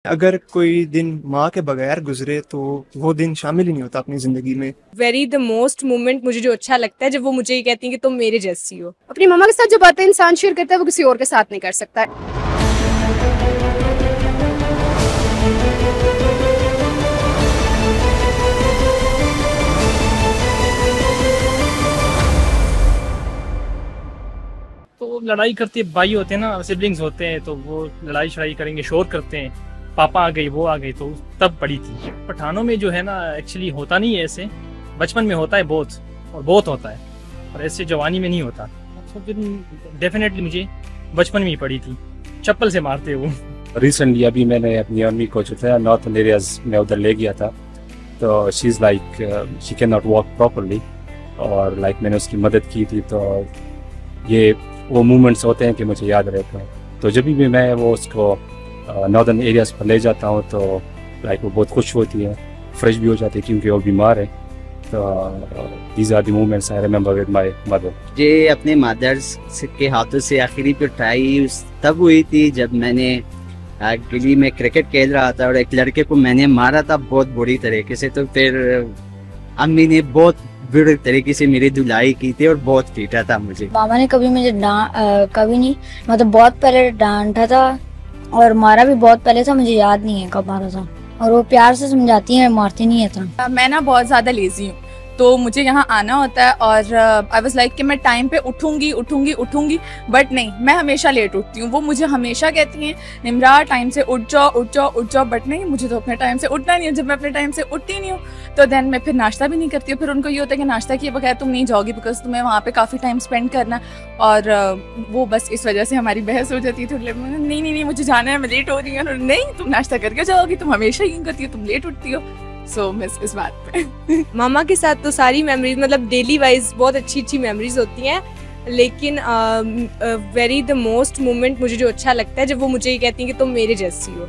अगर कोई दिन माँ के बगैर गुजरे तो वो दिन शामिल ही नहीं होता अपनी जिंदगी में। वेरी द मोस्ट मोमेंट मुझे जो अच्छा लगता है जब वो मुझे ये कहती हैं कि तुम मेरे जैसी हो। अपनी मम्मा के साथ जो बातें इंसान शेयर करता है वो किसी और के साथ नहीं कर सकता है। तो लड़ाई करती है, भाई होते हैं ना, सिबलिंग्स होते हैं, तो वो लड़ाई शड़ाई करेंगे, शोर करते हैं, पापा आ गई वो आ गई, तो तब पड़ी थी। पठानों में जो है ना एक्चुअली होता नहीं है ऐसे, बचपन में होता है बहुत, और बहुत होता है, और ऐसे जवानी में नहीं होता। तो फिर डेफिनेटली मुझे बचपन में ही पड़ी थी, चप्पल से मारते वो। रिसेंटली अभी मैंने अपनी अम्मी को जो था नॉर्थन एरियाज में उधर ले गया था, तो she is like she can not walk properly, और लाइक मैंने उसकी मदद की थी। तो ये वो मोमेंट्स होते हैं कि मुझे याद रहते हैं। तो जब भी मैं वो उसको नॉर्दर्न एरियाज पर ले जाता हूँ तो लाइक वो बहुत खुश होती है, फ्रेश भी हो जाती है क्योंकि वो बीमार है। तो these are the moments I remember with my mother. ये अपने मदर्स के हाथों से आखिरी पिटाई तब हुई थी जब मैंने गली में क्रिकेट खेल रहा था और एक लड़के को मैंने मारा था बहुत बुरी तरीके से। तो फिर अम्मी ने बहुत बुरी तरीके से मेरी धुलाई की थी और बहुत पीटा था मुझे। मामा ने कभी मुझे कभी नहीं, मतलब बहुत पहले डांटा था और मारा भी बहुत पहले था, मुझे याद नहीं है कब मारा था। और वो प्यार से समझाती है, मारती नहीं है था। मैं ना बहुत ज़्यादा लेजी हूँ, तो मुझे यहाँ आना होता है और आई वाज लाइक कि मैं टाइम पे उठूंगी, बट नहीं, मैं हमेशा लेट उठती हूँ। वो मुझे हमेशा कहती हैं निम्रा टाइम से उठ जाओ, बट नहीं, मुझे तो अपने टाइम से उठना नहीं है। जब मैं अपने टाइम से उठती नहीं हूँ तो देन मैं फिर नाश्ता भी नहीं करती हूँ। फिर उनको ये होता है कि नाश्ता किए बगैर तुम नहीं जाओगी, बिकॉज तुम्हें वहाँ पे काफ़ी टाइम स्पेंड करना। और वो बस इस वजह से हमारी बहस हो जाती है थोड़ी। नहीं, मुझे जाना है, मैं लेट हो रही हूँ। नहीं, तुम नाश्ता करके जाओगी, तुम हमेशा यूँ करती हो, तुम लेट उठती हो। सो मिस इस बात पे मामा के साथ तो सारी मेमोरीज, मतलब डेली वाइज बहुत अच्छी मेमोरीज होती हैं, लेकिन वेरी द मोस्ट मोमेंट मुझे जो अच्छा लगता है जब वो मुझे ये कहती हैं कि तुम मेरे जैसी हो,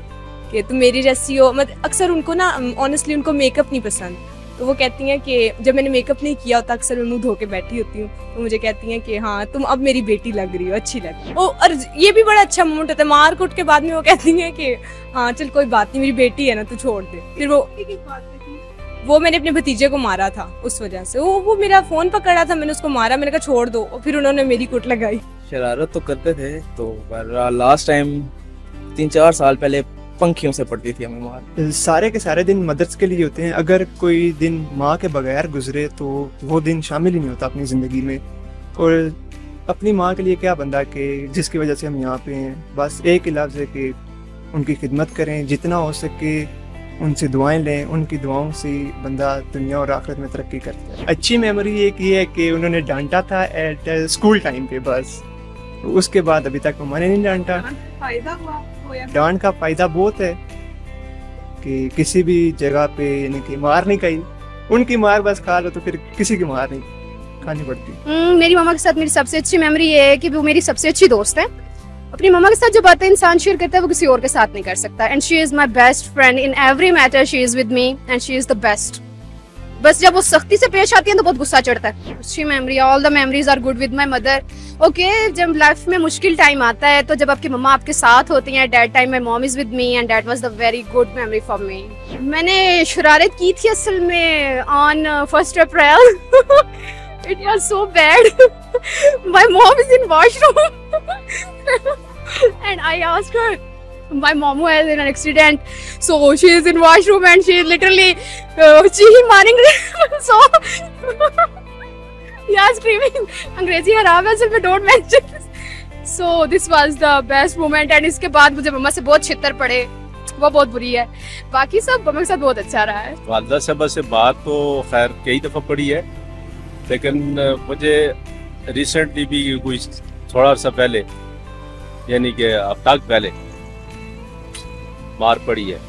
कि तुम मेरी जैसी हो। मतलब अक्सर उनको ना ऑनेस्टली उनको मेकअप नहीं पसंद, तो वो कहती हैं कि जब मैंने मेकअप नहीं किया होता, अक्सर मैं मुंह धो के बैठी होती हूँ, तो मुझे कहती हैं कि हाँ तुम अब मेरी बेटी लग रही हो, अच्छी लग रही हो। और ये भी बड़ा अच्छा मोमेंट होता है, मार कूट के बाद में वो कहती हैं कि हाँ चल कोई बात नहीं, मेरी बेटी है ना, तू छोड़ दे। फिर वो मैंने अपने भतीजे को मारा था, उस वजह से वो मेरा फोन पकड़ा था, मैंने उसको मारा, मैंने कहा छोड़ दो, और फिर उन्होंने मेरी कुट लगाई। शरारत तो करते थे, तो लास्ट टाइम 3-4 साल पहले पंखियों से पड़ती थी हमें मार। सारे के सारे दिन मदर्स के लिए होते हैं। अगर कोई दिन माँ के बगैर गुजरे तो वो दिन शामिल ही नहीं होता अपनी ज़िंदगी में। और अपनी माँ के लिए क्या बंदा कि जिसकी वजह से हम यहाँ पे हैं, बस एक ही लफ्ज़ है कि उनकी खिदमत करें, जितना हो सके उनसे दुआएं लें, उनकी दुआओं से बंदा दुनिया और आखिरत में तरक्की करता है। अच्छी मेमोरी एक ये है कि उन्होंने डांटा था एट स्कूल टाइम पे, बस उसके बाद अभी तक मैंने नहीं डांटा। फायदा हुआ, डांट का फायदा बहुत है कि किसी भी जगह पे यानी कि मार नहीं खाई, उनकी मार बस खा लो तो फिर किसी की मार नहीं खानी पड़ती। मेरी मामा के साथ मेरी सबसे अच्छी मेमोरी ये है कि वो मेरी सबसे अच्छी दोस्त है। अपनी मम्मा के साथ जो बातें इंसान शेयर करता है वो किसी और के साथ नहीं कर सकता। And she is my best friend in every matter, she is with me and she is the best. बस जब वो सख्ती से पेश आती है तो बहुत गुस्सा चढ़ता है। अच्छी memory, all the memories are good with my mother. Okay, जब लाइफ में मुश्किल टाइम आता है तो जब आपकी मम्मा आपके साथ होती हैं, that time my mom is with me and that was the very good memory for me. मैंने शरारत की थी असल में on 1 April. It was so bad. My mom is in washroom and I asked her, my mom has an accident, so she is in washroom and she is literally मारेंग so yeah screaming अंग्रेजी खराब है, सिर्फ don't mention। so this was the best moment and इसके बाद मुझे मम्मा से बहुत छितर पड़े, वो बहुत बुरी है। बाकी सब मम्मा के साथ बहुत अच्छा रहा है। वालदा साहब से बात तो खैर कई दफ़ा पड़ी है, लेकिन मुझे रिसेंटली भी कोई थोड़ा अर्सा पहले, यानी कि हफ्ता पहले मार पड़ी है।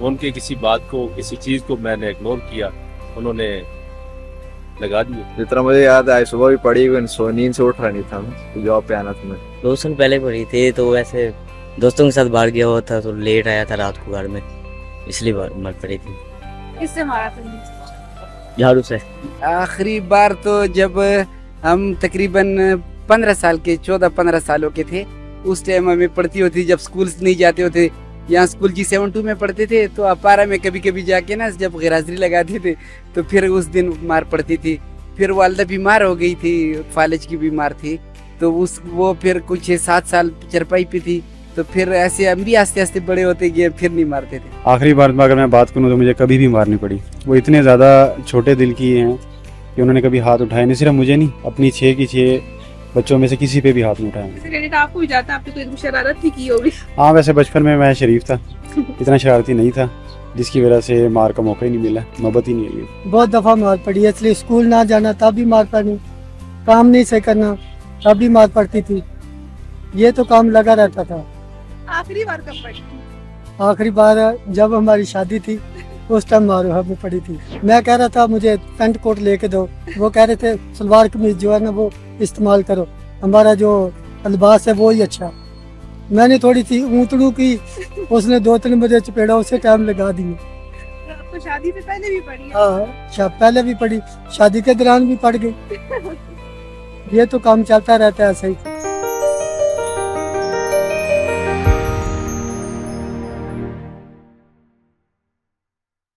उनके किसी बात को, किसी चीज़ को मैंने इग्नोर किया, उन्होंने लगा दी। जितना मुझे याद आया सुबह भी पड़ी, नींद से उठ रहा नहीं था, तो जॉब पे आना था। मैं 2 साल पहले पड़ी थी, तो वैसे दोस्तों के साथ बाहर गया हुआ था, तो लेट आया था रात को घर में, इसलिए मर पड़ी थी। किससे मारा था? झाड़ू से। आखिरी बार तो जब हम तकरीबन 15 साल के, 14-15 सालों के थे, उस टाइम हमें पढ़ती होती, जब स्कूल नहीं जाते होते यहाँ स्कूल G72 में पढ़ते थे, तो अपारा में कभी कभी जाके ना जब गैराजरी लगाते थे तो फिर उस दिन मार पड़ती थी। फिर वालदा बीमार हो गई थी, फालिज की बीमार थी, तो वो फिर कुछ 7 साल चरपाई पे थी। तो फिर ऐसे हम भी आस्ते आस्ते बड़े होते गए, फिर नहीं मारते थे। आखिरी बार में अगर मैं बात करूँ तो मुझे कभी भी मार नहीं पड़ी। वो इतने ज़्यादा छोटे दिल की हैं कि उन्होंने कभी हाथ उठाया नहीं, सिर्फ मुझे नहीं, अपनी 6 की 6 बच्चों में से किसी पे भी हाथ नहीं उठाया। आपको भी जाता, आपने कोई शरारत नहीं की होगी? हाँ, वैसे बचपन में मैं शरीफ था, इतना शरारती नहीं था, जिसकी वजह से मार का मौका ही नहीं मिला, नौबत ही नहीं आई। बहुत दफ़ा मार पड़ी है, इसलिए स्कूल ना जाना तब भी मार पड़ी, काम नहीं से करना तब भी मार पड़ती थी, ये तो काम लगा रहता था। आखिरी बार कब पड़ी? आखिरी बार जब हमारी शादी थी उस टाइम मारो हमें पड़ी थी। मैं कह रहा था मुझे पेंट कोट लेके दो, वो कह रहे थे सलवार कमीज जो है ना वो इस्तेमाल करो, हमारा जो लिबास है वो ही अच्छा। मैंने थोड़ी सी ऊँटड़ू की, उसने 2-3 बजे चपेड़ा, उसे टाइम लगा दिए। आपको शादी से पहले भी पड़ी? हाँ, पहले भी पड़ी, शादी के दौरान भी पड़ गई। ये तो काम चलता रहता है ऐसे ही।